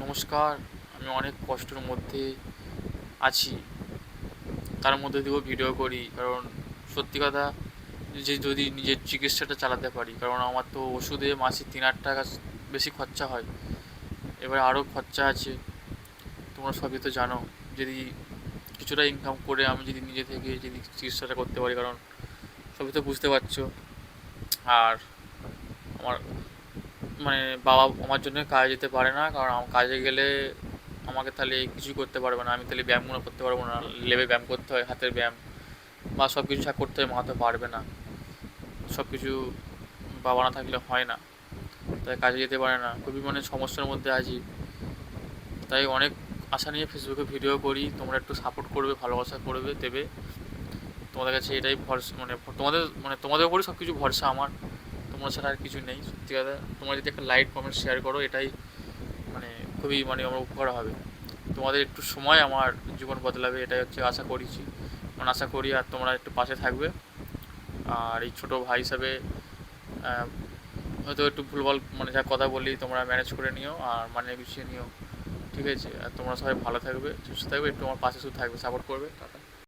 নমস্কার। আমি অনেক কষ্টের মধ্যে আছি, তার মধ্যে দিয়েও ভিডিও করি, কারণ সত্যি কথা যে যদি নিজের চিকিৎসাটা চালাতে পারি, কারণ আমার তো ওষুধে মাসে 3,000 টাকা বেশি খরচা হয়। এবার আরও খরচা আছে, তোমরা সবই তো জানো। যদি কিছুটা ইনকাম করে আমি যদি নিজে থেকে যদি চিকিৎসাটা করতে পারি, কারণ সবই তো বুঝতে পারছো। আর আমার মানে বাবা আমার জন্য কাজে যেতে পারে না, কারণ কাজে গেলে আমাকে তাহলে কিছুই করতে পারবে না, আমি তাহলে ব্যায়ামগুলো করতে পারবো না। লেবে ব্যায়াম করতে হয়, হাতের ব্যায়াম বা সব কিছু করতে হয়, মা তো পারবে না। সব কিছু বাবা না থাকলে হয় না, তাই কাজে যেতে পারে না, খুবই সমস্যার মধ্যে আছি। তাই অনেক আশা নিয়ে ফেসবুকে ভিডিও করি, তোমরা একটু সাপোর্ট করবে, ভালোবাসা করবে, দেবে। তোমাদের কাছে এটাই ভরসা, তোমাদের উপরই সব কিছু ভরসা আমার। তোমরা ছাড়া আর কিছু নেই, সত্যি কথা। তোমরা যদি একটা লাইক কমেন্ট শেয়ার করো, এটাই মানে খুবই আমার উপকার হবে। তোমাদের একটু সময় আমার জীবন বদলাবে, এটাই হচ্ছে আশা করেছি, আশা করি। আর তোমরা একটু পাশে থাকবে। আর এই ছোটো ভাই হিসাবে হয়তো একটু ভুলভাল যা কথা বলি, তোমরা ম্যানেজ করে নিও আর গুছিয়ে নিও, ঠিক আছে? আর তোমরা সবাই ভালো থাকবে, সুস্থ থাকবে, একটু আমার পাশে শুধু থাকবে, সাপোর্ট করবে। টাটা।